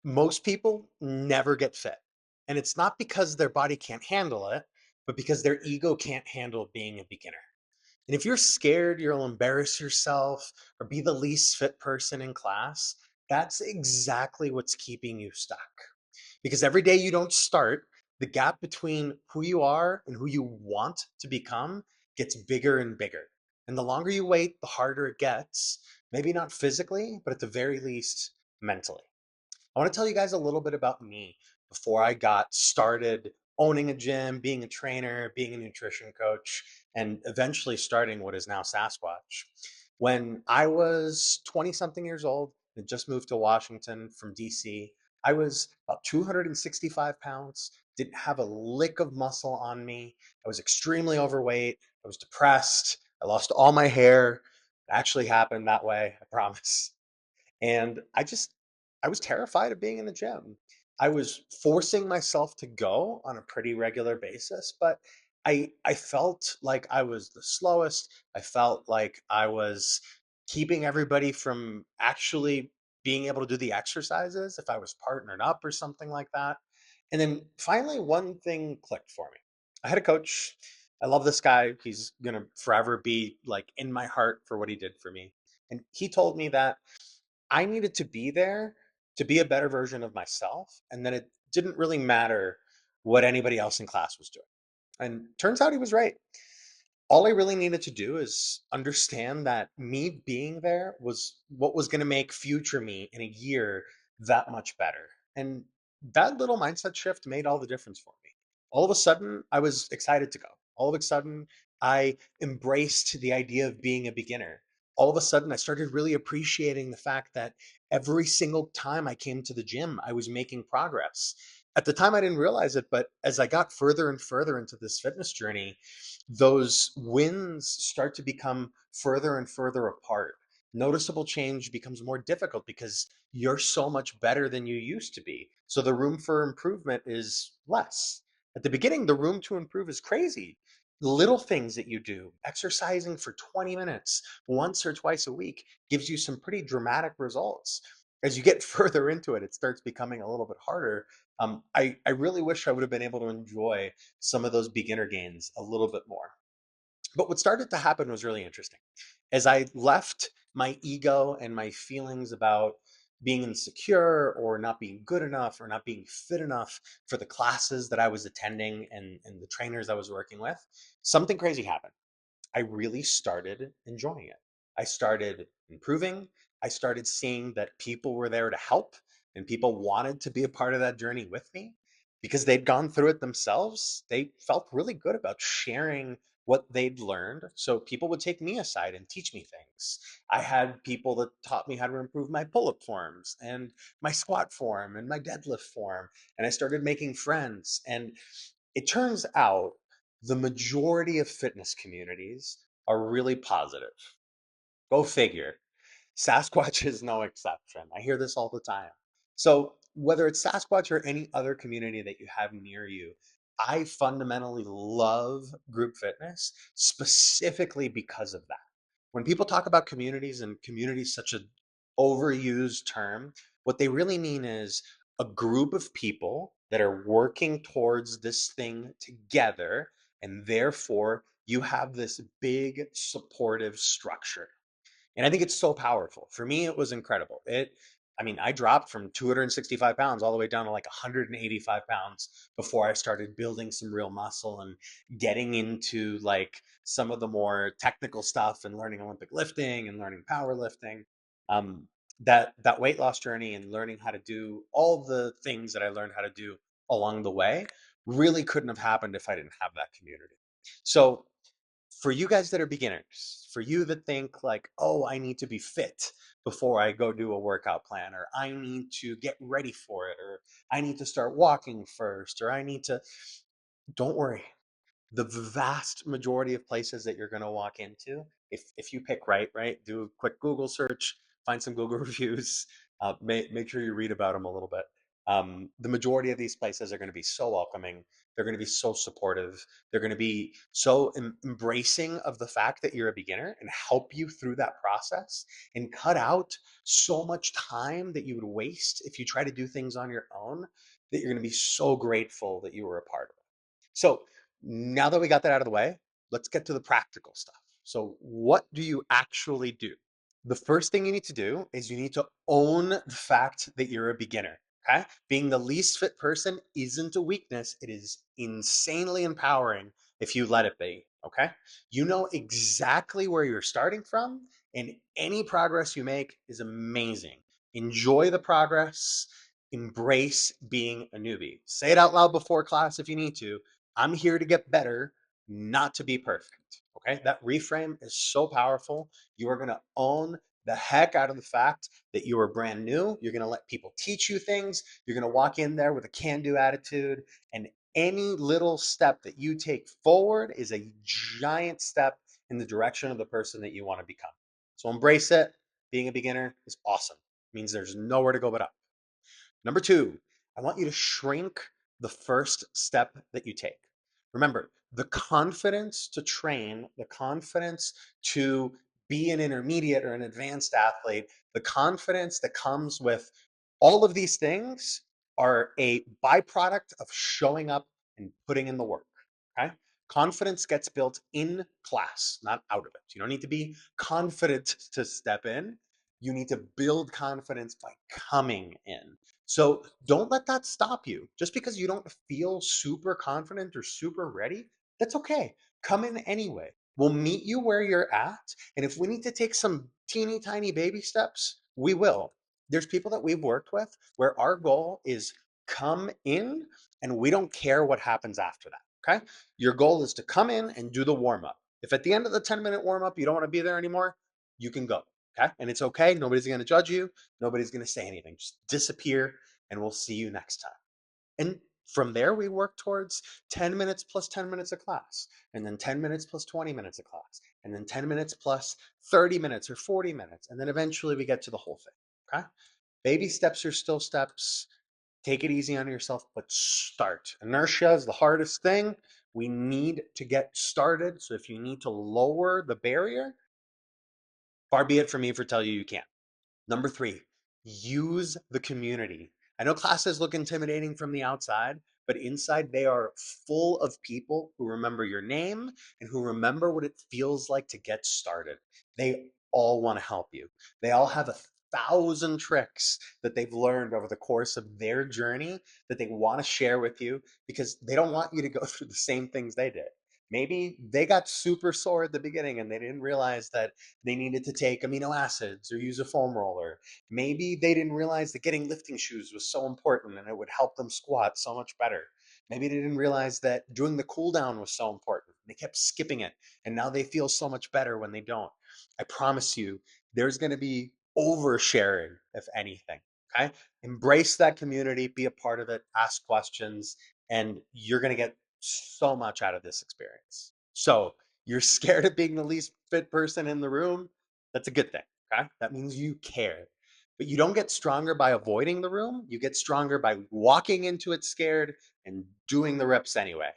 Most people never get fit. And it's not because their body can't handle it, but because their ego can't handle being a beginner. And if you're scared you'll embarrass yourself or be the least fit person in class, that's exactly what's keeping you stuck. Because every day you don't start, the gap between who you are and who you want to become gets bigger and bigger. And the longer you wait, the harder it gets. Maybe not physically, but at the very least, mentally. I want to tell you guys a little bit about me before I got started owning a gym, being a trainer, being a nutrition coach, and eventually starting what is now Sasquatch. When I was 20 something years old and just moved to Washington from DC, I was about 265 pounds, didn't have a lick of muscle on me. I was extremely overweight. I was depressed. I lost all my hair. It actually happened that way, I promise. And I was terrified of being in the gym. I was forcing myself to go on a pretty regular basis, but I felt like I was the slowest. I felt like I was keeping everybody from actually being able to do the exercises if I was partnered up or something like that. And then finally one thing clicked for me. I had a coach. I love this guy. He's going to forever be like in my heart for what he did for me. And he told me that I needed to be there to be a better version of myself, and then it didn't really matter what anybody else in class was doing. And turns out he was right. All I really needed to do is understand that me being there was what was going to make future me in a year that much better. And that little mindset shift made all the difference for me. All of a sudden, I was excited to go. All of a sudden, I embraced the idea of being a beginner. All of a sudden, I started really appreciating the fact that every single time I came to the gym, I was making progress. At the time, I didn't realize it, but as I got further and further into this fitness journey, those wins start to become further and further apart. Noticeable change becomes more difficult because you're so much better than you used to be. So the room for improvement is less. At the beginning, the room to improve is crazy. Little things that you do, exercising for 20 minutes once or twice a week, gives you some pretty dramatic results. As you get further into it, it starts becoming a little bit harder. I really wish I would have been able to enjoy some of those beginner gains a little bit more. But what started to happen was really interesting. As I left my ego and my feelings about being insecure or not being good enough or not being fit enough for the classes that I was attending and the trainers I was working with, something crazy happened. I really started enjoying it. I started improving. I started seeing that people were there to help and people wanted to be a part of that journey with me because they'd gone through it themselves. They felt really good about sharing what they'd learned. So people would take me aside and teach me things. I had people that taught me how to improve my pull up forms and my squat form and my deadlift form. And I started making friends. And it turns out the majority of fitness communities are really positive. Go figure. Sasquatch is no exception. I hear this all the time. So, whether it's Sasquatch or any other community that you have near you, I fundamentally love group fitness specifically because of that. When people talk about communities and communities such an overused term, what they really mean is a group of people that are working towards this thing together, and therefore you have this big supportive structure. And I think it's so powerful. For me, it was incredible. I mean, I dropped from 265 pounds all the way down to like 185 pounds before I started building some real muscle and getting into like some of the more technical stuff and learning Olympic lifting and learning powerlifting. Um, that weight loss journey and learning how to do all the things that I learned how to do along the way really couldn't have happened if I didn't have that community. So for you guys that are beginners, for you that think like, oh, I need to be fit before I go do a workout plan, or I need to get ready for it, or I need to start walking first, or I need to, don't worry. The vast majority of places that you're going to walk into, if you pick right, do a quick Google search, find some Google reviews, make sure you read about them a little bit. The majority of these places are going to be so welcoming. They're going to be so supportive. They're going to be so embracing of the fact that you're a beginner and help you through that process and cut out so much time that you would waste if you try to do things on your own, that you're going to be so grateful that you were a part of it. So now that we got that out of the way, let's get to the practical stuff. So, what do you actually do? The first thing you need to do is you need to own the fact that you're a beginner. Okay. Being the least fit person isn't a weakness. It is insanely empowering if you let it be. Okay. You know exactly where you're starting from, and any progress you make is amazing. Enjoy the progress, embrace being a newbie. Say it out loud before class if you need to. I'm here to get better, not to be perfect. Okay. That reframe is so powerful. You are going to own the heck out of the fact that you are brand new. You're going to let people teach you things. You're going to walk in there with a can do attitude. And any little step that you take forward is a giant step in the direction of the person that you want to become. So embrace it. Being a beginner is awesome. It means there's nowhere to go but up. Number two, I want you to shrink the first step that you take. Remember, the confidence to train, the confidence to be an intermediate or an advanced athlete, the confidence that comes with all of these things are a byproduct of showing up and putting in the work. Okay. Confidence gets built in class, not out of it. You don't need to be confident to step in. You need to build confidence by coming in. So don't let that stop you. Just because you don't feel super confident or super ready, that's okay. Come in anyway. We'll meet you where you're at. And if we need to take some teeny tiny baby steps, we will. There's people that we've worked with where our goal is come in and we don't care what happens after that. Okay. Your goal is to come in and do the warm up. If at the end of the 10-minute warm up, you don't want to be there anymore, you can go. Okay. And it's okay. Nobody's going to judge you. Nobody's going to say anything. Just disappear and we'll see you next time. And from there, we work towards 10 minutes plus 10 minutes of class, and then 10 minutes plus 20 minutes of class, and then 10 minutes plus 30 minutes or 40 minutes. And then eventually we get to the whole thing. Okay. Baby steps are still steps. Take it easy on yourself, but start. Inertia is the hardest thing. We need to get started. So if you need to lower the barrier, far be it from me for tell you you can't. Number three, use the community. I know classes look intimidating from the outside, but inside they are full of people who remember your name and who remember what it feels like to get started. They all want to help you. They all have 1,000 tricks that they've learned over the course of their journey that they want to share with you because they don't want you to go through the same things they did. Maybe they got super sore at the beginning and they didn't realize that they needed to take amino acids or use a foam roller. Maybe they didn't realize that getting lifting shoes was so important and it would help them squat so much better. Maybe they didn't realize that doing the cool down was so important. They kept skipping it and now they feel so much better when they don't. I promise you, there's going to be oversharing, if anything. Okay. Embrace that community, be a part of it, ask questions, and you're going to get so much out of this experience. So, you're scared of being the least fit person in the room, that's a good thing. Okay. That means you care. But you don't get stronger by avoiding the room. You get stronger by walking into it scared and doing the reps anyway.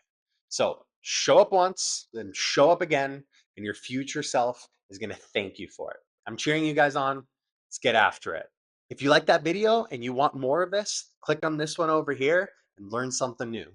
So show up once, then show up again, and your future self is going to thank you for it. I'm cheering you guys on. Let's get after it. If you like that video and you want more of this, click on this one over here and learn something new.